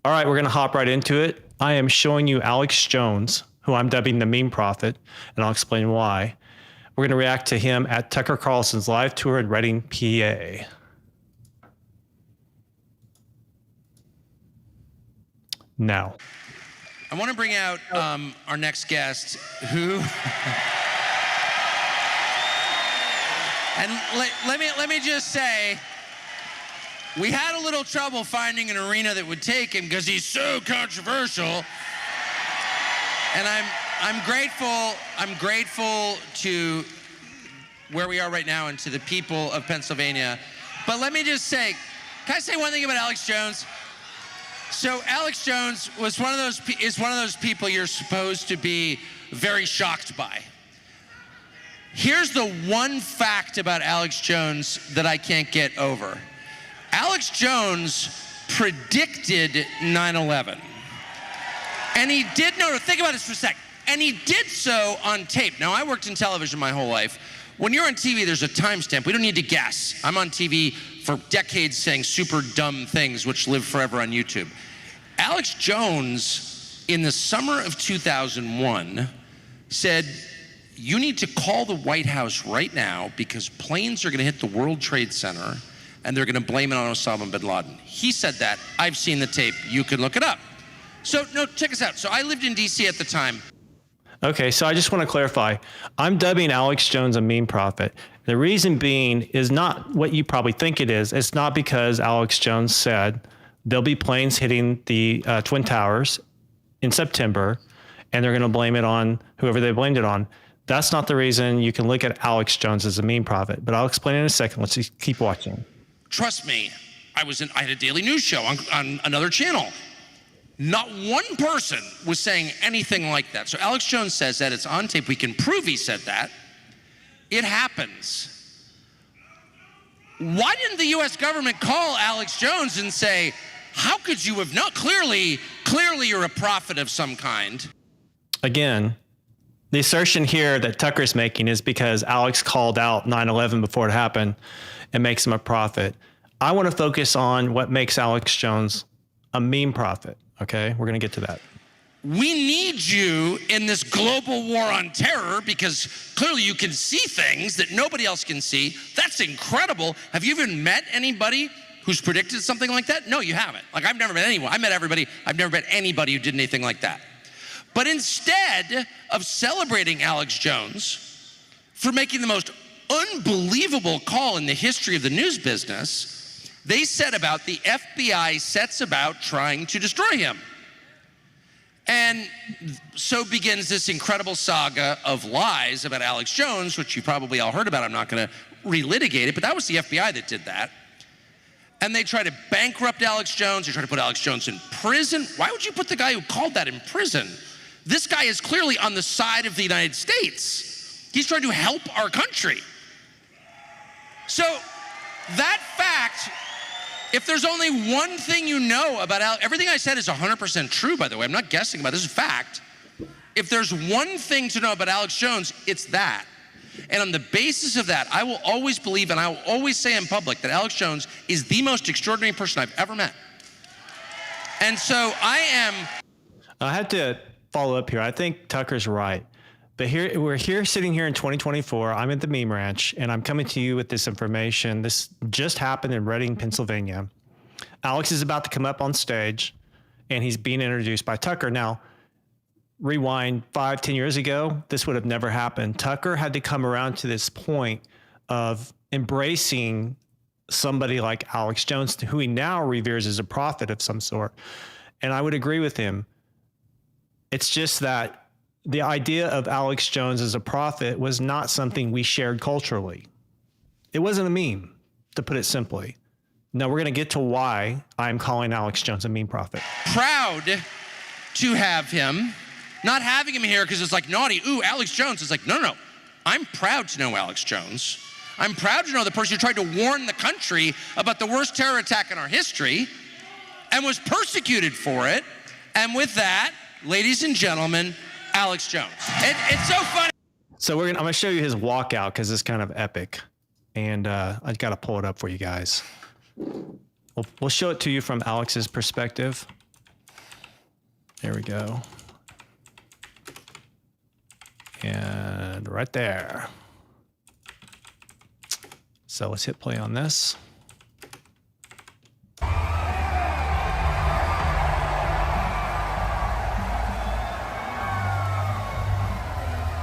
All right, we're going to hop right into it. I am showing you Alex Jones, who I'm dubbing the meme prophet, and I'll explain why. We're going to react to him at Tucker Carlson's live tour in Reading, PA. Now. I want to bring out our next guest, who... And let me just say, we had a little trouble finding an arena that would take him because he's so controversial. And I'm grateful to where we are right now and to the people of Pennsylvania. But let me just say, can I say one thing about Alex Jones? So Alex Jones is one of those people you're supposed to be very shocked by. Here's the one fact about Alex Jones that I can't get over. Alex Jones predicted 9/11. And he did, think about this for a sec. And he did so on tape. Now, I worked in television my whole life. When you're on TV, there's a timestamp. We don't need to guess. I'm on TV for decades saying super dumb things which live forever on YouTube. Alex Jones, in the summer of 2001, said, you need to call the White House right now because planes are going to hit the World Trade Center and they're going to blame it on Osama bin Laden. He said that. I've seen the tape. You can look it up. So, no, check us out. So I lived in D.C. at the time. Okay, so I just want to clarify. I'm dubbing Alex Jones a meme prophet. The reason being is not what you probably think it is. It's not because Alex Jones said there'll be planes hitting the Twin Towers in September and they're going to blame it on whoever they blamed it on. That's not the reason. You can look at Alex Jones as a meme prophet, but I'll explain in a second. Let's just keep watching. Trust me, I had a daily news show on another channel. Not one person was saying anything like that. So Alex Jones says that. It's on tape. We can prove he said that. It happens. Why didn't the US government call Alex Jones and say, how could you have known? Clearly you're a prophet of some kind. Again, the assertion here that Tucker's making is because Alex called out 9/11 before it happened and makes him a prophet. I want to focus on what makes Alex Jones a meme prophet. Okay, we're going to get to that. We need you in this global war on terror because clearly you can see things that nobody else can see. That's incredible. Have you even met anybody who's predicted something like that? No, you haven't. Like, I've never met anyone. I met everybody. I've never met anybody who did anything like that. But instead of celebrating Alex Jones for making the most unbelievable call in the history of the news business, they set about, the FBI sets about trying to destroy him. And so begins this incredible saga of lies about Alex Jones, which you probably all heard about. I'm not going to relitigate it, but that was the FBI that did that. And they try to bankrupt Alex Jones. They try to put Alex Jones in prison. Why would you put the guy who called that in prison? This guy is clearly on the side of the United States. He's trying to help our country. So that fact, if there's only one thing you know about Alex, everything I said is 100% true, by the way. I'm not guessing about this. This is fact. If there's one thing to know about Alex Jones, it's that. And on the basis of that, I will always believe and I will always say in public that Alex Jones is the most extraordinary person I've ever met. And so I had to follow up here. I think Tucker's right. But we're sitting here in 2024. I'm at the meme ranch and I'm coming to you with this information. This just happened in Reading, Pennsylvania. Alex is about to come up on stage and he's being introduced by Tucker. Now, rewind 5-10 years ago, this would have never happened. Tucker had to come around to this point of embracing somebody like Alex Jones, who he now reveres as a prophet of some sort. And I would agree with him. It's just that the idea of Alex Jones as a prophet was not something we shared culturally. It wasn't a meme, to put it simply. Now we're going to get to why I'm calling Alex Jones a meme prophet. Proud to have him, not having him here because it's like naughty. Ooh, Alex Jones. It's like, no. I'm proud to know Alex Jones. I'm proud to know the person who tried to warn the country about the worst terror attack in our history and was persecuted for it. And with that, ladies and gentlemen, Alex Jones. It's so funny. So I'm going to show you his walkout because it's kind of epic. And I got to pull it up for you guys. We'll show it to you from Alex's perspective. There we go. And right there. So let's hit play on this.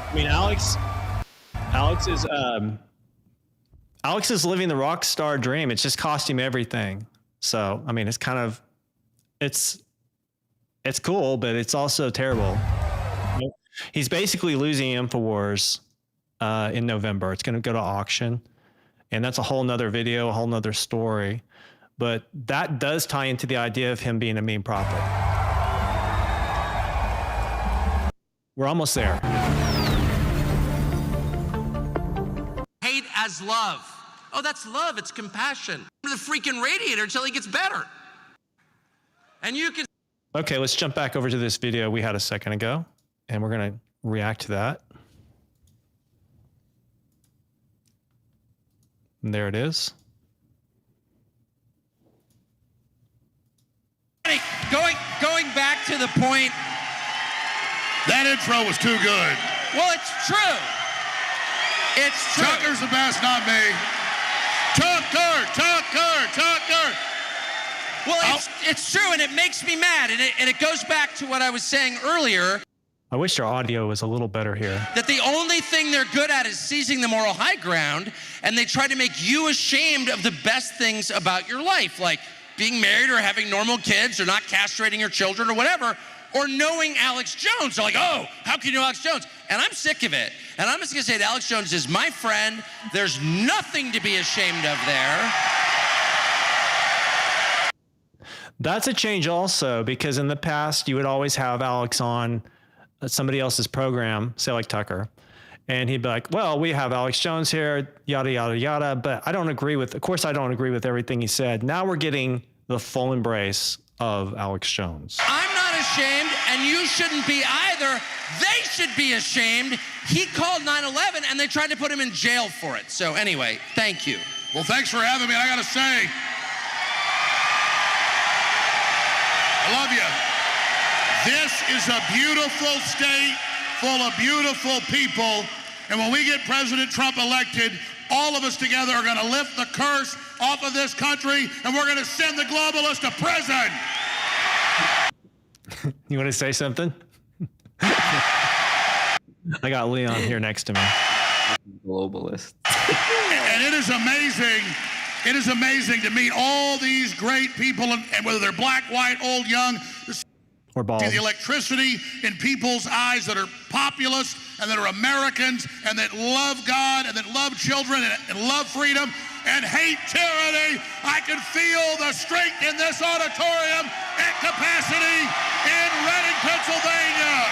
I mean, Alex is living the rock star dream. It's just cost him everything. So, I mean, it's kind of, it's cool, but it's also terrible. He's basically losing Infowars in November. It's going to go to auction, and that's a whole nother video, a whole nother story. But that does tie into the idea of him being a meme prophet. We're almost there. Hate as love. Oh, that's love. It's compassion. The freaking radiator until he gets better. And you can. Okay, let's jump back over to this video we had a second ago, and we're going to react to that. And there it is. Going back to the point. That intro was too good. Well, it's true. It's true. Tucker's the best, not me. Tucker. Well, it's true, and it makes me mad, and it goes back to what I was saying earlier. I wish our audio was a little better here. That the only thing they're good at is seizing the moral high ground, and they try to make you ashamed of the best things about your life, like being married or having normal kids or not castrating your children or whatever, or knowing Alex Jones. They're like, oh, how can you know Alex Jones? And I'm sick of it. And I'm just gonna say that Alex Jones is my friend. There's nothing to be ashamed of there. That's a change also, because in the past you would always have Alex on somebody else's program, say like Tucker, and he'd be like, well, we have Alex Jones here, yada, yada, yada, but I don't agree with, of course I don't agree with everything he said. Now we're getting the full embrace of Alex Jones. I'm not ashamed, and you shouldn't be either. They should be ashamed. He called 9/11, and they tried to put him in jail for it. So anyway, thank you. Well, thanks for having me. I gotta say, I love you. This is a beautiful state full of beautiful people. And when we get President Trump elected, all of us together are going to lift the curse off of this country, and we're going to send the globalists to prison. You want to say something? I got Leon here next to me. Globalist. And it is amazing. It is amazing to meet all these great people, and whether they're black, white, old, young, Or bald. see the electricity in people's eyes that are populist and that are Americans and that love God and that love children and love freedom and hate tyranny. I can feel the strength in this auditorium at capacity in Reading, Pennsylvania.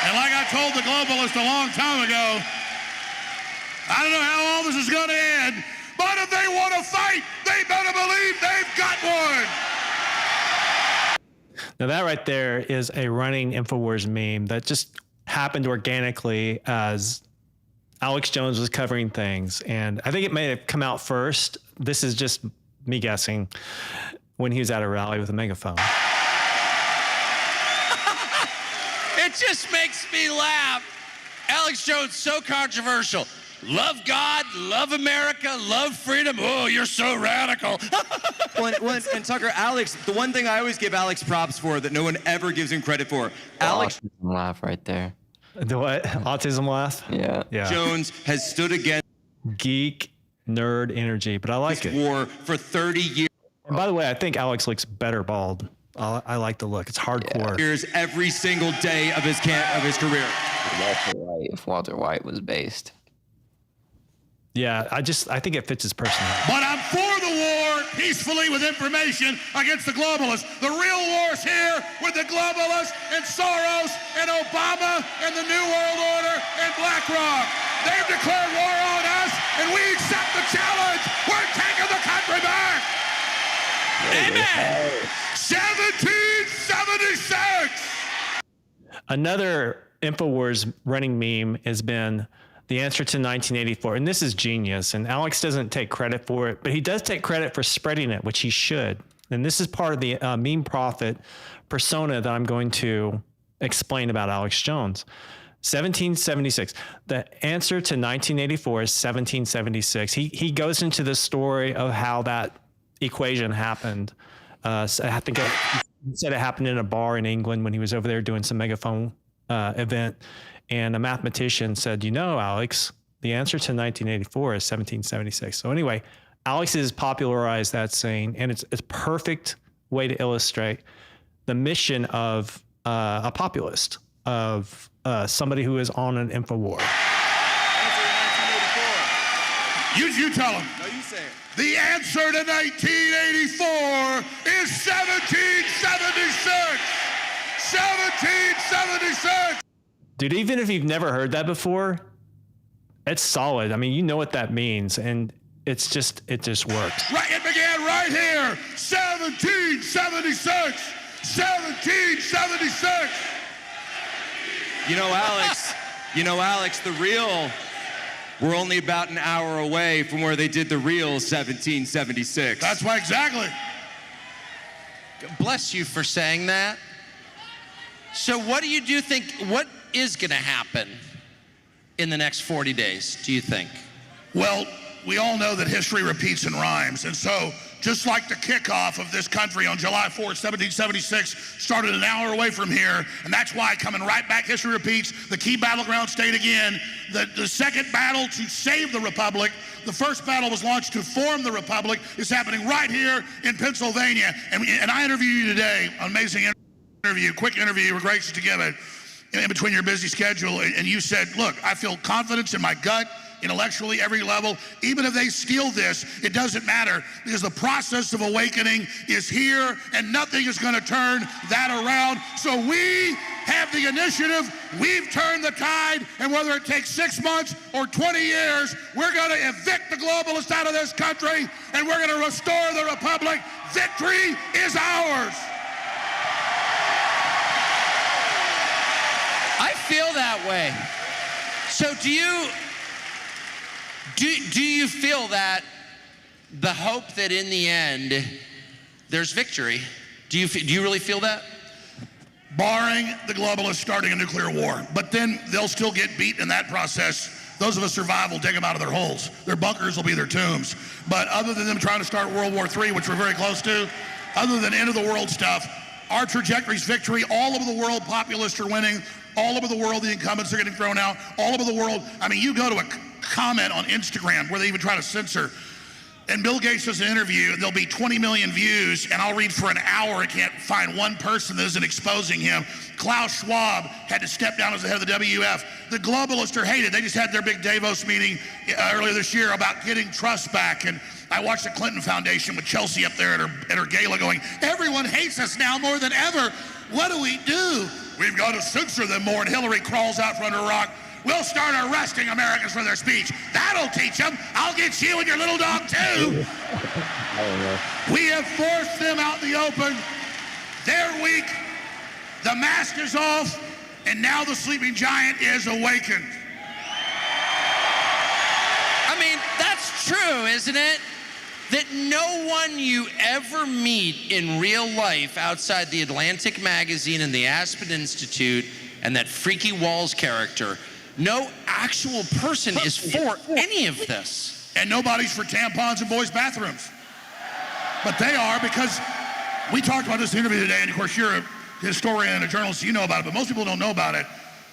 And like I told the globalist a long time ago, I don't know how all this is going to end, but if they want to fight, they better believe they've got one. Now that right there is a running Infowars meme that just happened organically as Alex Jones was covering things. And I think it may have come out first. This is just me guessing, when he was at a rally with a megaphone. It just makes me laugh. Alex Jones, so controversial. Love God, love America, love freedom. Oh, you're so radical. And Tucker, Alex, the one thing I always give Alex props for that no one ever gives him credit for, Alex Autism laugh right there. The what? Autism laugh? Yeah. Jones has stood against Geek nerd energy, but I like it. war for 30 years. And by the way, I think Alex looks better bald. I like the look. It's hardcore. Every single day of his career. If Walter White was based. Yeah, I think it fits his personality. But I'm for the war peacefully with information against the globalists. The real war's here with the globalists and Soros and Obama and the New World Order and BlackRock. They've declared war on us, and we accept the challenge. We're taking the country back. Amen. 1776. Another Infowars running meme has been the answer to 1984. And this is genius. And Alex doesn't take credit for it, but he does take credit for spreading it, which he should. And this is part of the meme prophet persona that I'm going to explain about Alex Jones. 1776. The answer to 1984 is 1776. He goes into the story of how that equation happened. So I think he said it happened in a bar in England when he was over there doing some megaphone event. And a mathematician said, Alex, the answer to 1984 is 1776. So anyway, Alex has popularized that saying, and it's a perfect way to illustrate the mission of a populist, of somebody who is on an Infowars. Answer to 1984. You tell him. No, you say it. The answer to 1984 is 1776. 1776. Dude, even if you've never heard that before, it's solid. I mean, you know what that means, and it just works. Right, it began right here. 1776. 1776. Alex, the real, we're only about an hour away from where they did the real 1776. That's why, exactly. Bless you for saying that. So what do you think, what is going to happen in the next 40 days, do you think? Well, we all know that history repeats and rhymes. And so, just like the kickoff of this country on July 4th, 1776, started an hour away from here, and that's why coming right back, history repeats, the key battleground state again, the second battle to save the Republic, the first battle was launched to form the Republic, is happening right here in Pennsylvania. And I interviewed you today, an amazing interview, quick interview, you were gracious to give it, in between your busy schedule, and you said, look, I feel confidence in my gut, intellectually, every level. Even if they steal this, it doesn't matter, because the process of awakening is here, and nothing is going to turn that around. So we have the initiative, we've turned the tide, and whether it takes 6 months or 20 years, we're going to evict the globalists out of this country, and we're going to restore the Republic. Victory is ours. I feel that way. So do you feel that the hope that in the end there's victory? Do you really feel that? Barring the globalists starting a nuclear war, but then they'll still get beat in that process. Those of us survive will dig them out of their holes. Their bunkers will be their tombs. But other than them trying to start World War III, which we're very close to, other than end of the world stuff, our trajectory's victory. All over the world, populists are winning. All over the world, the incumbents are getting thrown out. All over the world, I mean, you go to a comment on Instagram where they even try to censor, and Bill Gates does an interview, and there'll be 20 million views, and I'll read for an hour, I can't find one person that isn't exposing him. Klaus Schwab had to step down as the head of the WF. The globalists are hated. They just had their big Davos meeting earlier this year about getting trust back, and I watched the Clinton Foundation with Chelsea up there at her gala going, everyone hates us now more than ever. What do we do? We've got to censor them more. And Hillary crawls out from under a rock. We'll start arresting Americans for their speech. That'll teach them. I'll get you and your little dog too. We have forced them out in the open. They're weak. The mask is off. And now the sleeping giant is awakened. I mean, that's true, isn't it? That no one you ever meet in real life outside the Atlantic magazine and the Aspen Institute and that Freaky Walls character, no actual person is for any of this. And nobody's for tampons in boys' bathrooms. But they are, because we talked about this interview today, and of course you're a historian and a journalist, so you know about it, but most people don't know about it.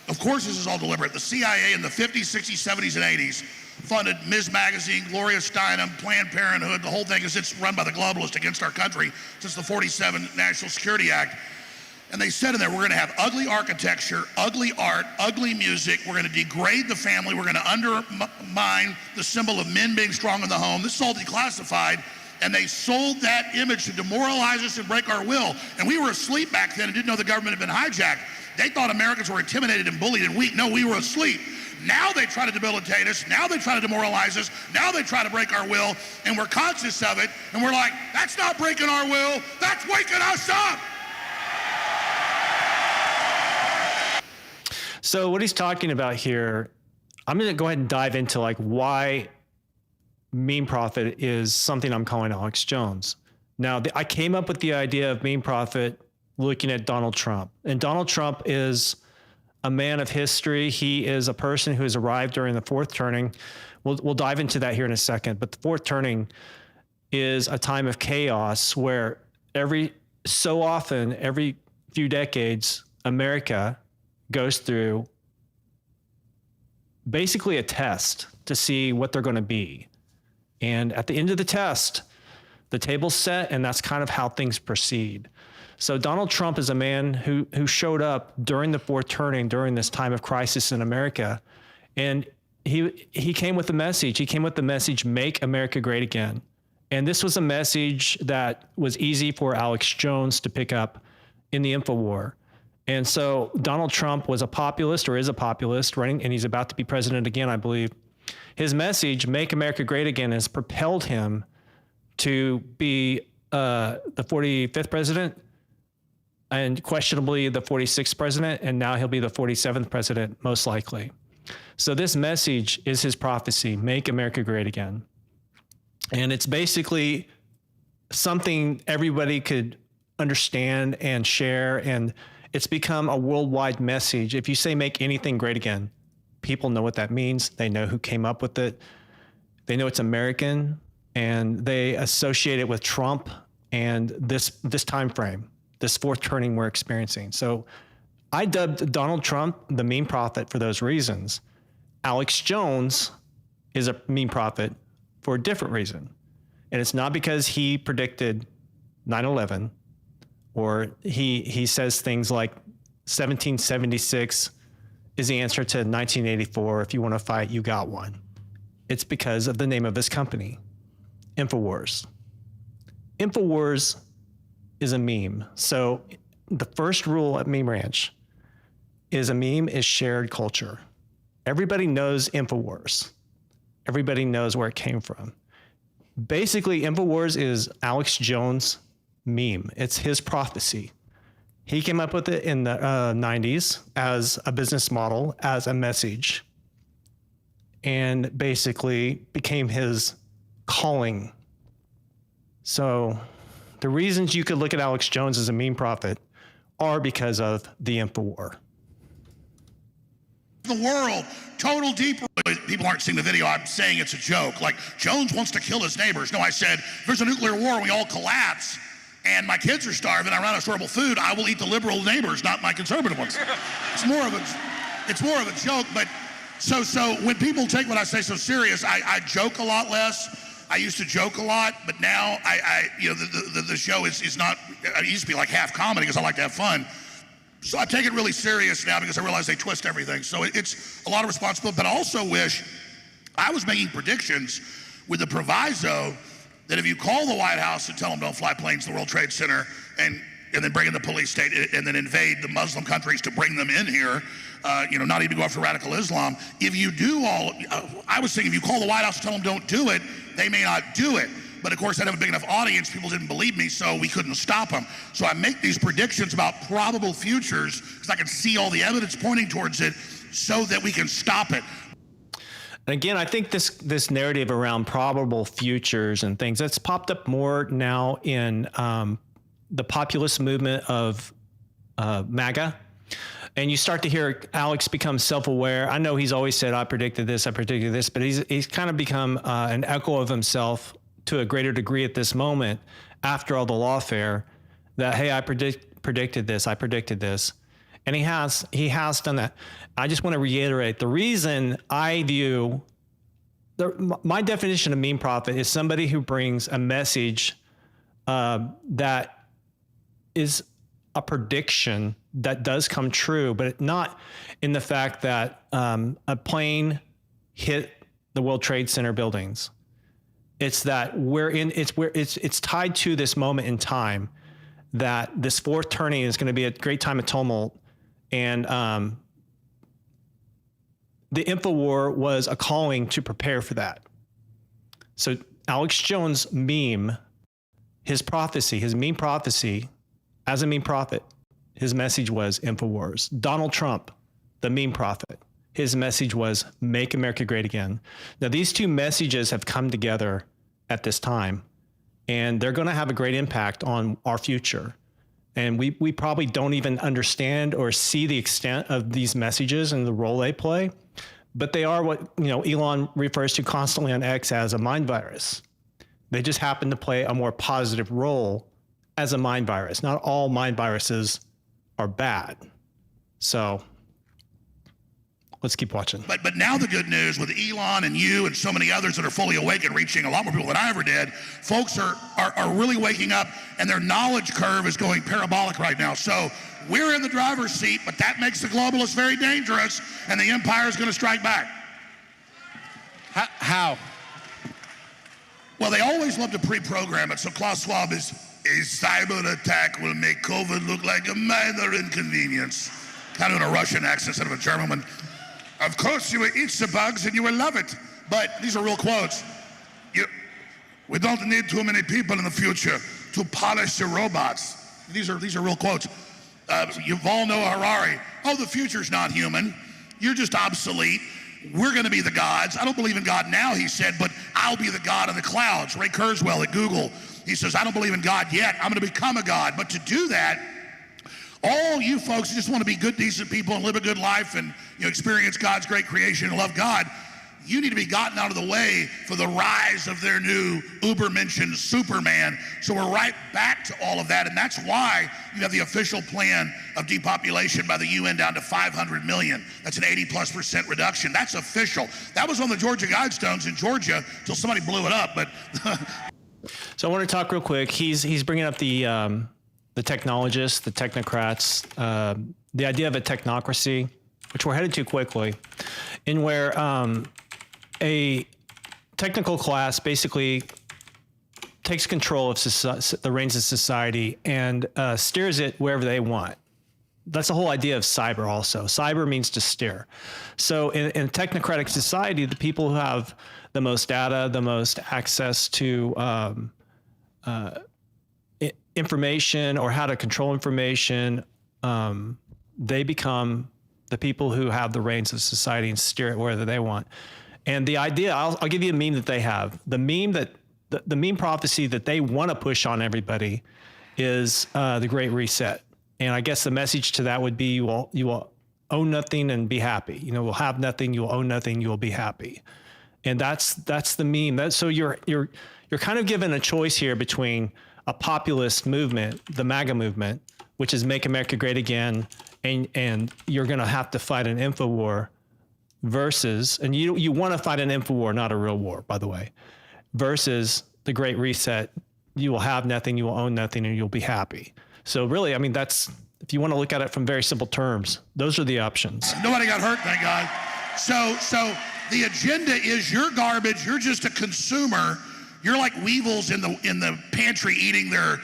Of course this is all deliberate. The CIA in the 50s, 60s, 70s, and 80s funded Ms. Magazine, Gloria Steinem, Planned Parenthood. The whole thing is it's run by the globalists against our country since the 47 National Security Act. And they said in there, we're going to have ugly architecture, ugly art, ugly music. We're going to degrade the family. We're going to undermine the symbol of men being strong in the home. This is all declassified. And they sold that image to demoralize us and break our will. And we were asleep back then and didn't know the government had been hijacked. They thought Americans were intimidated and bullied and weak. No, we were asleep. Now they try to debilitate us. Now they try to demoralize us. Now they try to break our will. And we're conscious of it. And we're like, that's not breaking our will. That's waking us up. So what he's talking about here, I'm going to go ahead and dive into like why meme prophet is something I'm calling Alex Jones. Now, I came up with the idea of meme prophet looking at Donald Trump. And Donald Trump is a man of history. He is a person who has arrived during the fourth turning. We'll dive into that here in a second. But the fourth turning is a time of chaos where every few decades, America goes through basically a test to see what they're going to be. And at the end of the test, the table's set, and that's kind of how things proceed. So Donald Trump is a man who showed up during the fourth turning, during this time of crisis in America, and he came with a message. He came with the message, "Make America Great Again." And this was a message that was easy for Alex Jones to pick up in the Infowars. And so Donald Trump was a populist, or is a populist, running, and he's about to be president again, I believe. His message, "Make America Great Again," has propelled him to be the 45th president, and questionably the 46th president, and now he'll be the 47th president, most likely. So this message is his prophecy, "Make America Great Again." And it's basically something everybody could understand and share, and it's become a worldwide message. If you say "make anything great again," people know what that means. They know who came up with it. They know it's American, and they associate it with Trump and this time frame, this fourth turning we're experiencing. So I dubbed Donald Trump the meme prophet for those reasons. Alex Jones is a meme prophet for a different reason. And it's not because he predicted 9/11, or he says things like 1776 is the answer to 1984. If you want to fight, you got one. It's because of the name of this company, Infowars. Infowars is a meme. So the first rule at Meme Ranch is a meme is shared culture. Everybody knows Infowars. Everybody knows where it came from. Basically, Infowars is Alex Jones' meme. It's his prophecy. He came up with it in the 90s as a business model, as a message, and basically became his calling. So the reasons you could look at Alex Jones as a meme prophet are because of the Infowars. The world, total deep. People aren't seeing the video. I'm saying it's a joke. Like, Jones wants to kill his neighbors. No, I said, if there's a nuclear war and we all collapse and my kids are starving, I run out of storable food, I will eat the liberal neighbors, not my conservative ones. It's more of a joke. But so when people take what I say so serious, I joke a lot less. I used to joke a lot, but now the show is not. It used to be like half comedy because I like to have fun. So I take it really serious now because I realize they twist everything. So it's a lot of responsibility, but I also wish I was making predictions with the proviso that if you call the White House and tell them don't fly planes to the World Trade Center and then bring in the police state and then invade the Muslim countries to bring them in here, not even go after radical Islam. If you do I was thinking if you call the White House and tell them don't do it, they may not do it. But of course, I have a big enough audience, people didn't believe me, so we couldn't stop them. So I make these predictions about probable futures because I can see all the evidence pointing towards it so that we can stop it. Again, I think this narrative around probable futures and things, that's popped up more now in the populist movement of MAGA. And you start to hear Alex become self-aware. I know he's always said, I predicted this, but he's kind of become an echo of himself to a greater degree at this moment after all the lawfare that, hey, I predicted this. And he has done that. I just want to reiterate the reason I view my definition of meme prophet is somebody who brings a message that is a prediction that does come true, but not in the fact that a plane hit the World Trade Center buildings. It's that it's tied to this moment in time that this fourth turning is going to be a great time of tumult. And the Infowars was a calling to prepare for that. So Alex Jones' meme, his prophecy, his meme prophecy, as a meme prophet, his message was Infowars. Donald Trump, the meme prophet, his message was make America great again. Now, these two messages have come together at this time. and they're going to have a great impact on our future. And we probably don't even understand or see the extent of these messages and the role they play, but they are what, Elon refers to constantly on X as a mind virus. They just happen to play a more positive role as a mind virus. Not all mind viruses are bad. So let's keep watching. But now the good news with Elon and you and so many others that are fully awake and reaching a lot more people than I ever did, folks are really waking up, and their knowledge curve is going parabolic right now. So we're in the driver's seat, but that makes the globalists very dangerous, and the empire is going to strike back. How? Well, they always love to pre-program it. So Klaus Schwab is, a cyber attack will make COVID look like a minor inconvenience. Kind of in a Russian accent instead of a German one. Of course, you will eat the bugs and you will love it. But these are real quotes. We don't need too many people in the future to polish the robots. These are real quotes. Yuval Noah Harari. Oh, the future's not human. You're just obsolete. We're going to be the gods. I don't believe in God now, he said, but I'll be the God in the clouds. Ray Kurzweil at Google, he says, I don't believe in God yet. I'm going to become a God. But to do that, all you folks who just want to be good, decent people and live a good life and experience God's great creation and love God, you need to be gotten out of the way for the rise of their new uber-mentioned Superman. So we're right back to all of that, and that's why you have the official plan of depopulation by the UN down to 500 million. That's an 80+% reduction. That's official. That was on the Georgia Guidestones in Georgia till somebody blew it up. But So I want to talk real quick. He's bringing up the technologists, the technocrats, the idea of a technocracy, which we're headed to quickly, in where a technical class basically takes control of the reins of society and steers it wherever they want. That's the whole idea of cyber also. Cyber means to steer. So in a technocratic society, the people who have the most data, the most access to information or how to control information, they become the people who have the reins of society and steer it wherever they want. And the idea, I'll give you a meme that they have. The meme prophecy that they want to push on everybody is the Great Reset. And I guess the message to that would be you will own nothing and be happy. We'll have nothing, you will own nothing, you will be happy. And that's the meme. So you're kind of given a choice here between a populist movement, the MAGA movement, which is Make America Great Again, and you're going to have to fight an info war versus, and you want to fight an info war, not a real war, by the way, versus the Great Reset. You will have nothing, you will own nothing, and you'll be happy. So really, that's, if you want to look at it from very simple terms, those are the options. Nobody got hurt, thank God. So the agenda is you're garbage, you're just a consumer. You're like weevils in the pantry eating their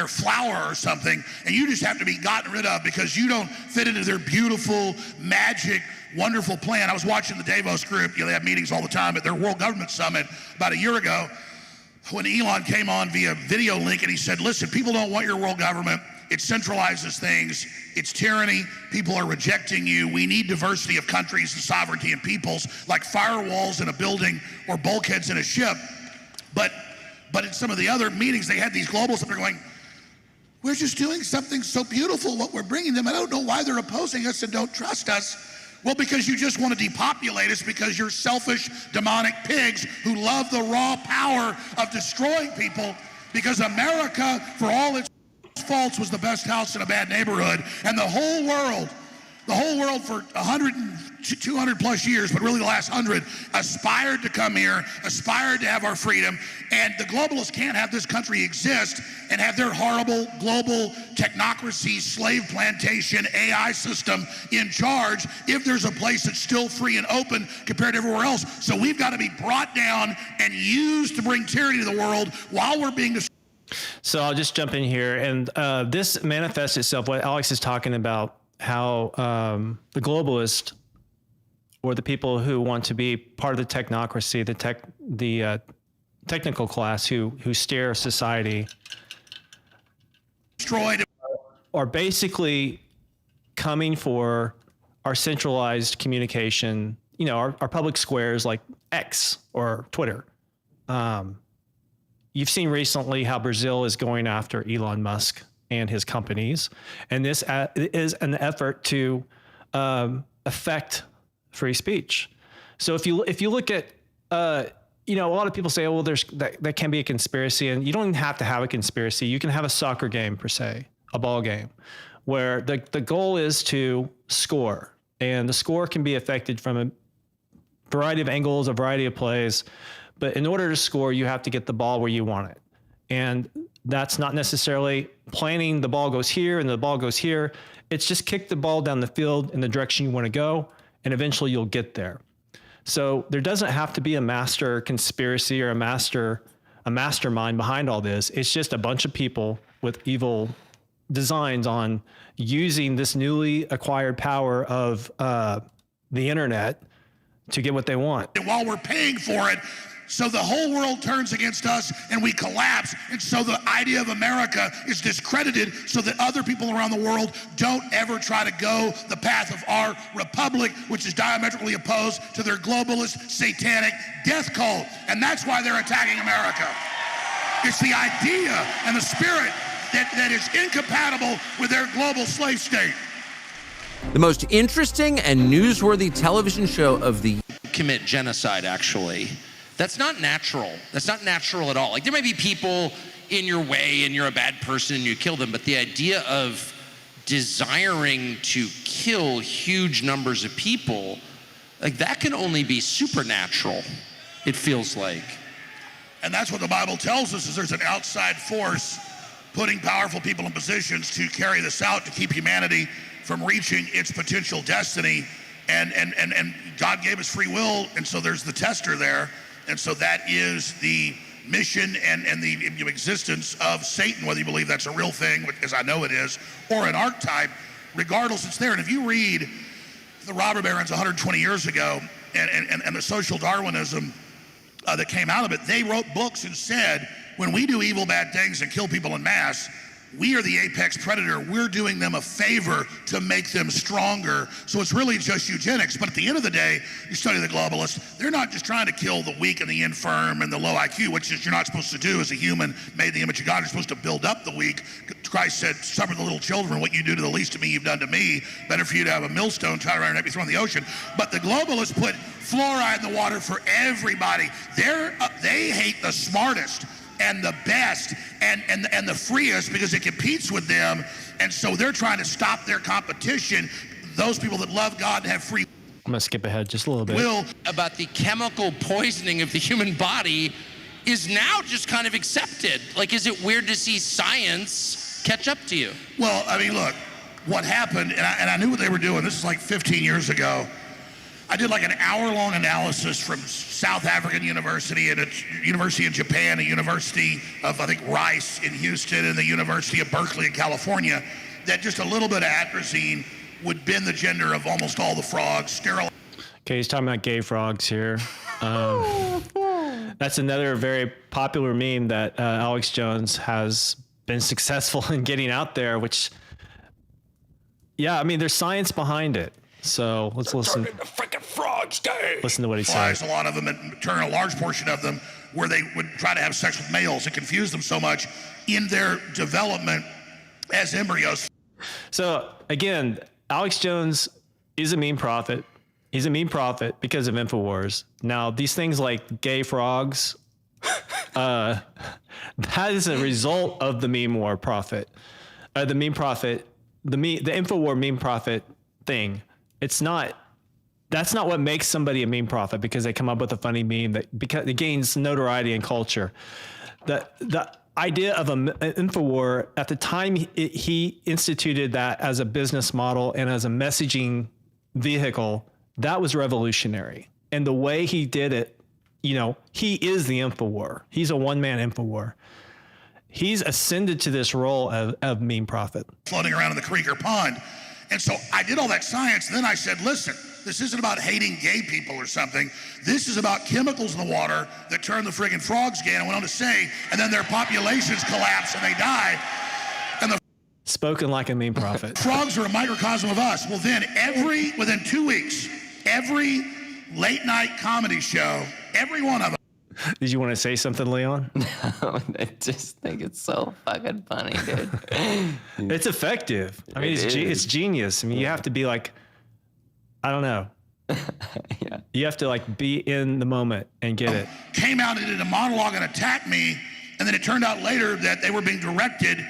flour or something, and you just have to be gotten rid of because you don't fit into their beautiful, magic, wonderful plan. I was watching the Davos group. They have meetings all the time at their World Government Summit about a year ago when Elon came on via video link, and he said, listen, people don't want your world government. It centralizes things. It's tyranny. People are rejecting you. We need diversity of countries and sovereignty and peoples, like firewalls in a building or bulkheads in a ship. But in some of the other meetings, they had these globalists that are going, we're just doing something so beautiful, what we're bringing them. I don't know why they're opposing us and don't trust us. Well, because you just want to depopulate us because you're selfish, demonic pigs who love the raw power of destroying people, because America, for all its faults, was the best house in a bad neighborhood. And the whole world for 100 and 200 plus years, but really the last 100, aspired to come here, aspired to have our freedom. And the globalists can't have this country exist and have their horrible global technocracy, slave plantation, AI system in charge if there's a place that's still free and open compared to everywhere else. So we've got to be brought down and used to bring tyranny to the world while we're being destroyed. So I'll just jump in here. And this manifests itself, what Alex is talking about, how the globalist, or the people who want to be part of the technocracy, the technical class who steer society, Destroyed. are basically coming for our centralized communication, our public squares like X or Twitter. you've seen recently how Brazil is going after Elon Musk and his companies, and this is an effort to affect free speech. So if you look at you know, a lot of people say, oh, well, that can be a conspiracy, and you don't even have to have a conspiracy. You can have a soccer game per se, a ball game, where the goal is to score, and the score can be affected from a variety of angles, a variety of plays. But in order to score, you have to get the ball where you want it. And that's not necessarily planning the ball goes here and the ball goes here. It's just kick the ball down the field in the direction you want to go, and eventually you'll get there. So there doesn't have to be a master conspiracy or a mastermind behind all this. It's just a bunch of people with evil designs on using this newly acquired power of the internet to get what they want. And while we're paying for it, so the whole world turns against us and we collapse. And so the idea of America is discredited so that other people around the world don't ever try to go the path of our republic, which is diametrically opposed to their globalist, satanic death cult. And that's why they're attacking America. It's the idea and the spirit that is incompatible with their global slave state. The most interesting and newsworthy television show of the Commit genocide, actually. That's not natural. That's not natural at all. Like, there may be people in your way and you're a bad person and you kill them, but the idea of desiring to kill huge numbers of people, like, that can only be supernatural, it feels like. And that's what the Bible tells us, is there's an outside force putting powerful people in positions to carry this out, to keep humanity from reaching its potential destiny. And God gave us free will, and so there's the tester there. And so that is the mission and the existence of Satan, whether you believe that's a real thing, as I know it is, or an archetype. Regardless, it's there. And if you read the robber barons 120 years ago and the social Darwinism that came out of it, they wrote books and said, when we do evil, bad things and kill people en masse, we are the apex predator. We're doing them a favor to make them stronger. So it's really just eugenics. But at the end of the day, you study the globalists, they're not just trying to kill the weak and the infirm and the low IQ, which is you're not supposed to do as a human made in the image of God. You're supposed to build up the weak. Christ said, suffer the little children. What you do to the least of me, you've done to me. Better for you to have a millstone tied around your neck, be thrown in the ocean. But the globalists put fluoride in the water for everybody. They hate the smartest and the best and the freest because it competes with them. And so they're trying to stop their competition. Those people that love God and have free I'm going to skip ahead just a little bit. will. About the chemical poisoning of the human body is now just kind of accepted. Like, is it weird to see science catch up to you? Well, I mean, look, what happened, and I knew what they were doing. This is like 15 years ago. I did like an hour-long analysis from South African University and a university in Japan, a university of, I think, Rice in Houston, and the University of Berkeley in California, that just a little bit of atrazine would bend the gender of almost all the frogs, sterilize. Okay, he's talking about gay frogs here. That's another very popular meme that Alex Jones has been successful in getting out there, which, yeah, I mean, there's science behind it. So let's listen. The freaking frogs, gay. Listen to what he says. A lot of them, and turn a large portion of them, where they would try to have sex with males and confuse them so much in their development as embryos. So again, Alex Jones is a meme prophet. He's a meme prophet because of Infowars. Now, these things like gay frogs, that is a result of the meme war prophet, the meme prophet, the Infowar meme prophet thing. That's not what makes somebody a meme prophet, because they come up with a funny meme because it gains notoriety and culture. The idea of an Infowar, at the time he instituted that as a business model and as a messaging vehicle, that was revolutionary. And the way he did it, you know, he is the Infowar. He's a one-man Infowar. He's ascended to this role of meme prophet. Floating around in the creek or pond. And so I did all that science, and then I said, listen, this isn't about hating gay people or something. This is about chemicals in the water that turn the friggin' frogs gay. And I went on to say, and then their populations collapse and they die. And the Spoken like a meme prophet. frogs are a microcosm of us. Well, then within 2 weeks, every late night comedy show, every one of them. Did you want to say something, Leon? I just think it's so fucking funny, dude. It's effective. I mean, It it's is. genius. I mean, you have to be like, I don't know. Yeah. You have to like be in the moment and get it. Came out and did a monologue and attacked me, and then it turned out later that they were being directed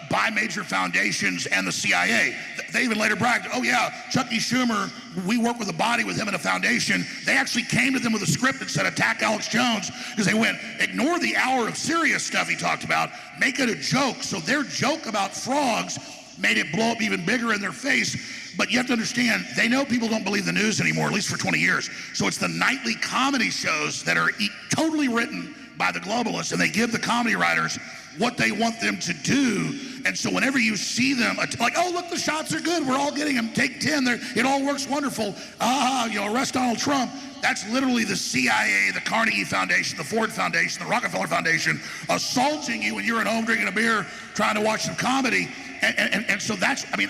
by major foundations and the CIA. They even later bragged, oh yeah, Chuck E. Schumer, we work with a body with him in a foundation. They actually came to them with a script that said attack Alex Jones, because they went, ignore the hour of serious stuff he talked about, make it a joke. So their joke about frogs made it blow up even bigger in their face. But you have to understand, they know people don't believe the news anymore, at least for 20 years. So it's the nightly comedy shows that are totally written by the globalists, and they give the comedy writers what they want them to do. And so whenever you see them, like, oh, look, the shots are good, we're all getting them, take 10, it all works wonderful, arrest Donald Trump. That's literally the CIA, the Carnegie Foundation, the Ford Foundation, the Rockefeller Foundation assaulting you when you're at home drinking a beer trying to watch some comedy. And so that's, I mean,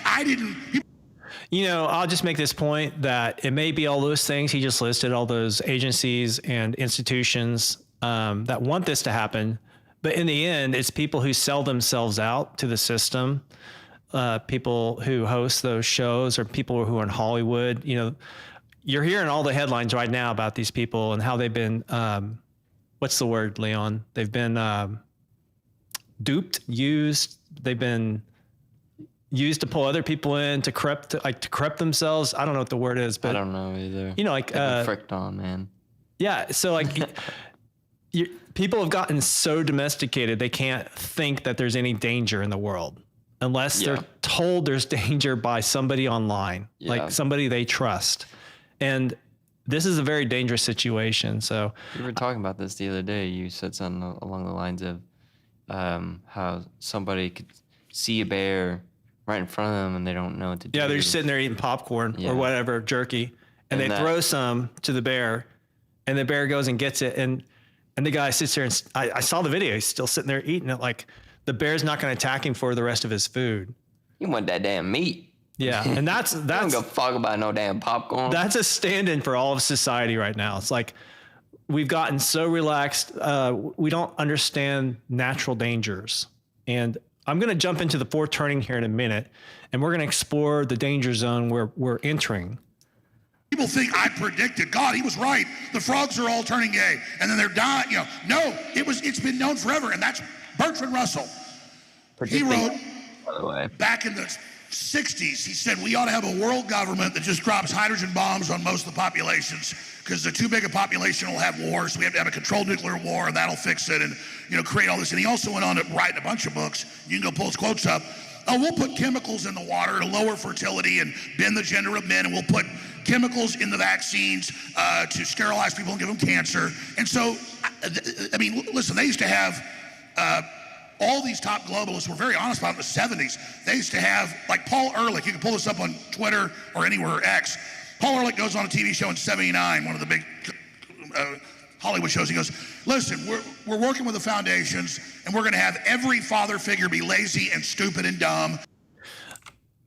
You know, I'll just make this point that it may be all those things he just listed, all those agencies and institutions that want this to happen. But in the end, it's people who sell themselves out to the system, people who host those shows, or people who are in Hollywood. You know, you're hearing all the headlines right now about these people and how they've been, what's the word, Leon? They've been duped, used. They've been used to pull other people in to corrupt themselves. I don't know what the word is, but I don't know either. You know, like fricked on, man. Yeah, so like people have gotten so domesticated they can't think that there's any danger in the world unless they're told there's danger by somebody online, like somebody they trust. And this is a very dangerous situation. So we were talking about this the other day. You said something along the lines of how somebody could see a bear right in front of them and they don't know what to do. Yeah, they're just sitting there eating popcorn or whatever, jerky, and they throw some to the bear, and the bear goes and gets it, and the guy sits there, and I saw the video. He's still sitting there eating it. Like, the bear's not going to attack him for the rest of his food. You want that damn meat. Yeah, and that's I don't give a fuck about no damn popcorn. That's a stand-in for all of society right now. It's like we've gotten so relaxed. We don't understand natural dangers. And I'm going to jump into the fourth turning here in a minute, and we're going to explore the danger zone where we're entering. People think I predicted. God, he was right. The frogs are all turning gay, and then they're dying. You know, no, it's been known forever, and that's Bertrand Russell. He wrote, by the way, back in the 60s, he said we ought to have a world government that just drops hydrogen bombs on most of the populations, because the too big a population will have wars. We have to have a controlled nuclear war, and that'll fix it, and create all this. And he also went on to write a bunch of books. You can go pull his quotes up. Oh, we'll put chemicals in the water to lower fertility and bend the gender of men, and we'll put chemicals in the vaccines to sterilize people and give them cancer. And so, I mean, listen, they used to have all these top globalists were very honest about it in the 70s. They used to have, like Paul Ehrlich, you can pull this up on Twitter or anywhere, or X. Paul Ehrlich goes on a TV show in '79, one of the big Hollywood shows. He goes, listen, we're working with the foundations, and we're going to have every father figure be lazy and stupid and dumb.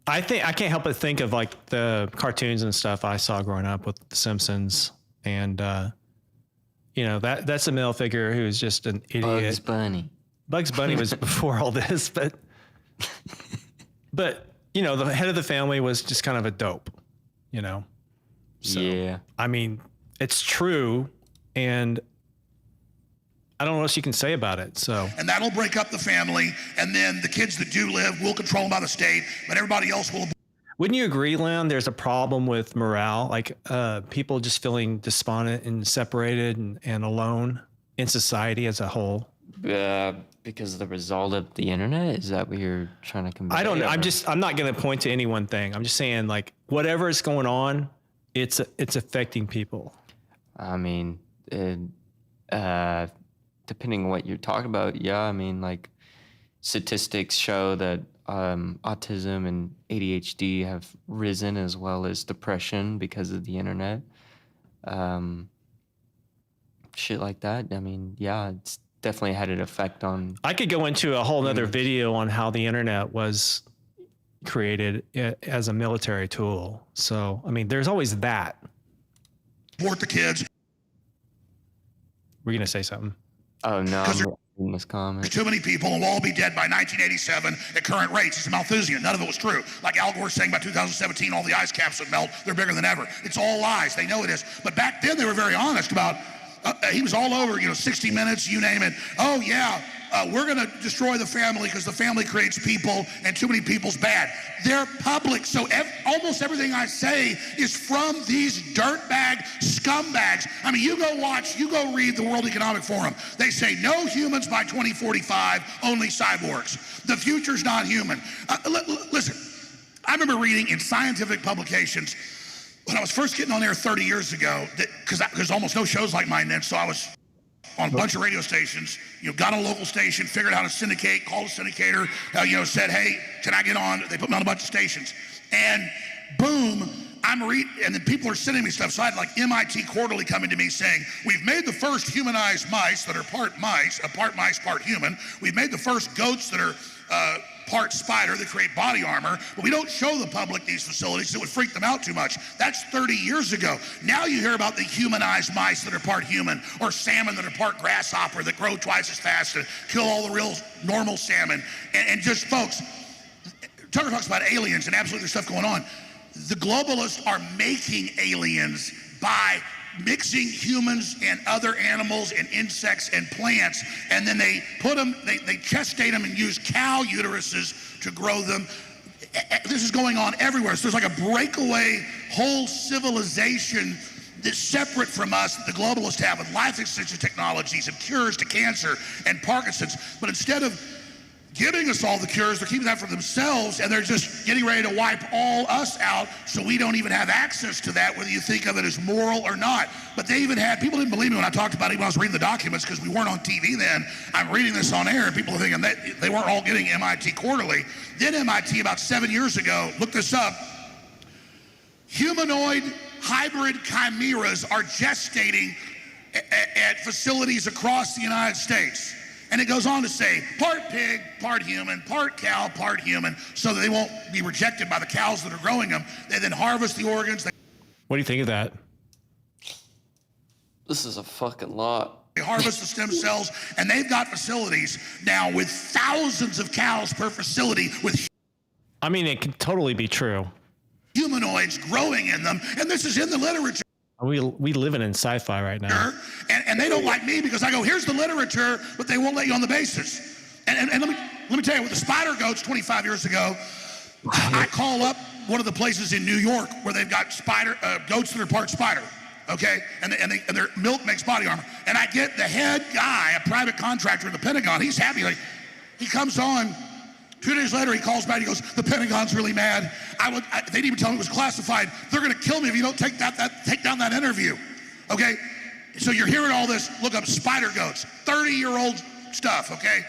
I can't help but think of like the cartoons and stuff I saw growing up with The Simpsons, and that's a male figure who's just an idiot. Bugs Bunny. Bugs Bunny was before all this, but the head of the family was just kind of a dope, So, yeah. I mean, it's true, and I don't know what else you can say about it. So, and that'll break up the family, and then the kids that do live, we'll control them by the state, but everybody else will. Wouldn't you agree, Leon? There's a problem with morale, like people just feeling despondent and separated and alone in society as a whole. Because of the result of the internet? Is that what you're trying to convey? I don't know. I'm not going to point to any one thing. I'm just saying, like, whatever is going on, it's affecting people. I mean, depending on what you're talking about, yeah. I mean, like, statistics show that autism and ADHD have risen, as well as depression because of the internet. Shit like that. I mean, yeah, it's definitely had an effect on. I could go into a whole nother video on how the internet was created as a military tool. So, I mean, there's always that. Support the kids. Were you going to say something? Oh, no, 'Cause I'm in this comment. There's too many people and we'll all be dead by 1987 at current rates. It's a Malthusian. None of it was true. Like Al Gore saying about 2017, all the ice caps would melt. They're bigger than ever. It's all lies. They know it is. But back then they were very honest about, he was all over, 60 Minutes, you name it. Oh, yeah, we're going to destroy the family because the family creates people and too many people's bad. They're public, so almost everything I say is from these dirtbag scumbags. I mean, you go read the World Economic Forum. They say no humans by 2045, only cyborgs. The future's not human. Listen, I remember reading in scientific publications when I was first getting on air 30 years ago, because there's almost no shows like mine then, so I was on a bunch of radio stations, got on a local station, figured out how to syndicate, called a syndicator, said, hey, can I get on? They put me on a bunch of stations. And boom, and then people are sending me stuff. So I had like MIT Quarterly coming to me saying, we've made the first humanized mice that are part mice, part human. We've made the first goats that are part spider that create body armor, but we don't show the public these facilities, so it would freak them out too much. That's 30 years ago. Now you hear about the humanized mice that are part human, or salmon that are part grasshopper that grow twice as fast and kill all the real normal salmon. And just, folks, Tucker talks about aliens and absolutely there's stuff going on. The globalists are making aliens by mixing humans and other animals and insects and plants, and then they put them, they gestate them and use cow uteruses to grow them. This is going on everywhere. So there's like a breakaway whole civilization that's separate from us that the globalists have with life extension technologies and cures to cancer and Parkinson's. But instead of giving us all the cures, they're keeping that for themselves, and they're just getting ready to wipe all us out so we don't even have access to that, whether you think of it as moral or not. But they even had, people didn't believe me when I talked about it when I was reading the documents because we weren't on TV then. I'm reading this on air, and people are thinking that they weren't all getting MIT Quarterly. Then MIT, about 7 years ago, look this up, humanoid hybrid chimeras are gestating at facilities across the United States. And it goes on to say, part pig, part human, part cow, part human, so that they won't be rejected by the cows that are growing them. They then harvest the organs. What do you think of that? This is a fucking lot. They harvest the stem cells, and they've got facilities now with thousands of cows per facility with I mean, it could totally be true. humanoids growing in them. And this is in the literature. We living in sci-fi right now. And they don't like me because I go, here's the literature, but they won't let you on the basis. And let me tell you, with the spider goats 25 years ago, I call up one of the places in New York where they've got goats that are part spider, okay? And their milk makes body armor. And I get the head guy, a private contractor in the Pentagon. He's happy. Like, he comes on. 2 days later, he calls back. He goes, the Pentagon's really mad. They didn't even tell me it was classified. They're going to kill me if you don't take down that interview. Okay? So you're hearing all this. Look up spider goats, 30-year-old stuff. Okay?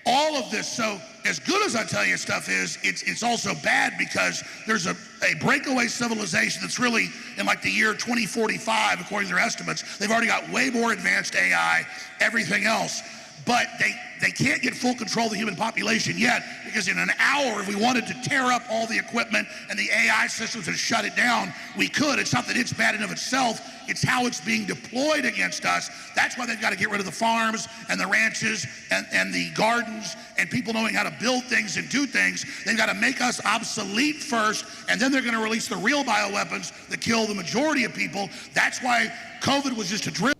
All of this. So as good as I tell you stuff is, it's also bad because there's a breakaway civilization that's really in like the year 2045, according to their estimates. They've already got way more advanced AI, everything else. But they can't get full control of the human population yet because in an hour, if we wanted to tear up all the equipment and the AI systems and shut it down, we could. It's not that it's bad in of itself. It's how it's being deployed against us. That's why they've got to get rid of the farms and the ranches and the gardens and people knowing how to build things and do things. They've got to make us obsolete first, and then they're going to release the real bioweapons that kill the majority of people. That's why COVID was just a drill.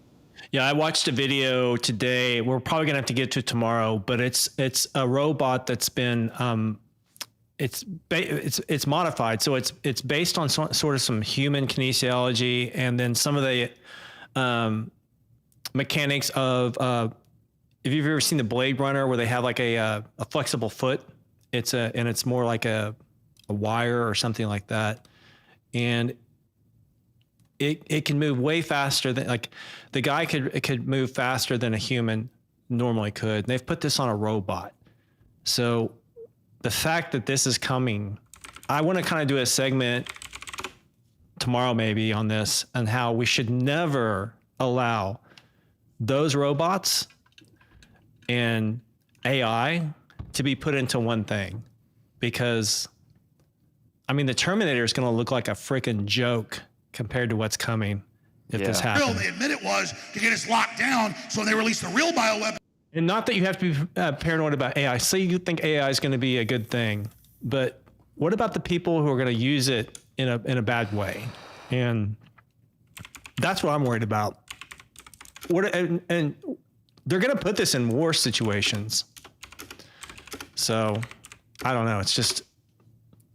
Yeah, I watched a video today. We're probably gonna have to get to it tomorrow, but it's a robot that's been it's modified, so it's based on sort of some human kinesiology, and then some of the mechanics of if you've ever seen the Blade Runner, where they have like a flexible foot, it's more like a wire or something like that, and it can move way faster than, like, the guy could move faster than a human normally could. And they've put this on a robot. So the fact that this is coming, I want to kind of do a segment tomorrow maybe on this and how we should never allow those robots and AI to be put into one thing, because I mean, the Terminator is going to look like a freaking joke compared to what's coming. if this Real, happened. they admit it was to get us locked down. So when they released the real bioweapon. And not that you have to be paranoid about AI. Say you think AI is going to be a good thing, but what about the people who are going to use it in a bad way? And that's what I'm worried about. And they're going to put this in war situations. So I don't know. It's just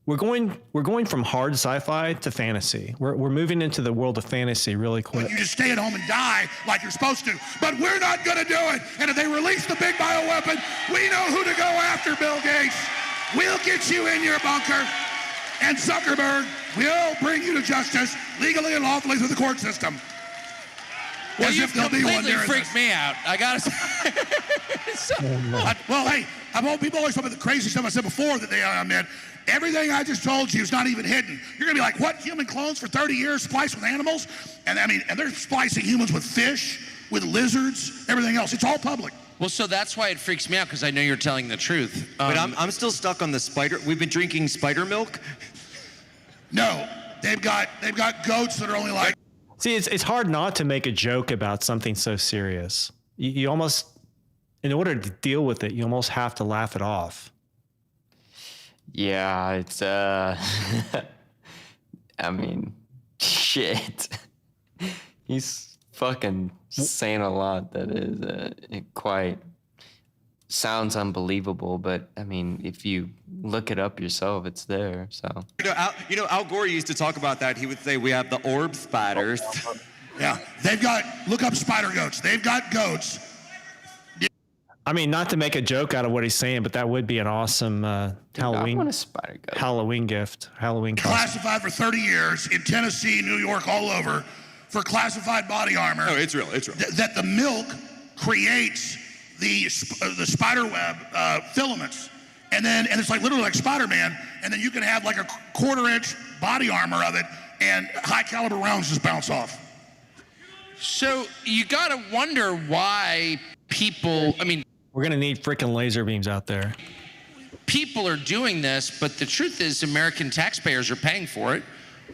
we're going from hard sci-fi to fantasy. We're moving into the world of fantasy really quick. You just stay at home and die like you're supposed to. But we're not going to do it. And if they release the big bioweapon, we know who to go after, Bill Gates. We'll get you in your bunker. And Zuckerberg will bring you to justice legally and lawfully through the court system. Well, As you if there'll be one completely there. freaked me out. I gotta say. Well, hey, people always talk about the crazy stuff I said before that they meant. Everything I just told you is not even hidden. You're gonna be like, what? Human clones for 30 years spliced with animals? And they're splicing humans with fish, with lizards, everything else. It's all public. Well, so that's why it freaks me out, because I know you're telling the truth. But I'm still stuck on the spider. We've been drinking spider milk. No, they've got goats that are only like. See, it's hard not to make a joke about something so serious. You almost, in order to deal with it, you almost have to laugh it off. Yeah, it's I mean, shit. He's fucking saying a lot that is it quite sounds unbelievable, but I mean, if you look it up yourself, it's there. So Al Gore used to talk about that. He would say we have the orb spiders. Yeah, look up spider goats. They've got goats. I mean, not to make a joke out of what he's saying, but that would be an awesome Halloween. I want a spider goat. Halloween gift. Halloween costume. Classified for 30 years in Tennessee, New York, all over, for classified body armor. No, it's real. It's real. That the milk creates the spider web filaments, and it's like literally like Spider-Man, and then you can have like a quarter-inch body armor of it, and high-caliber rounds just bounce off. So you gotta wonder why people, We're going to need freaking laser beams out there. people are doing this, but the truth is American taxpayers are paying for it,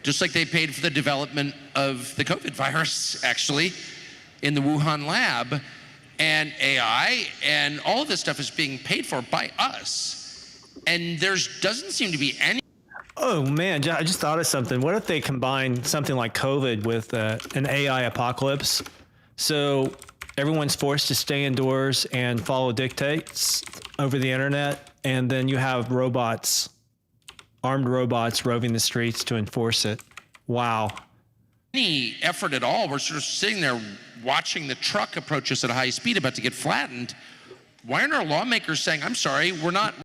just like they paid for the development of the COVID virus, actually, in the Wuhan lab. And AI and all of this stuff is being paid for by us. And doesn't seem to be any. Oh man, I just thought of something. What if they combine something like COVID with an AI apocalypse? So everyone's forced to stay indoors and follow dictates over the internet, and then you have armed robots roving the streets to enforce it. Wow. Any effort at all. We're sort of sitting there watching the truck approach us at a high speed about to get flattened. Why aren't our lawmakers saying, I'm sorry, we're not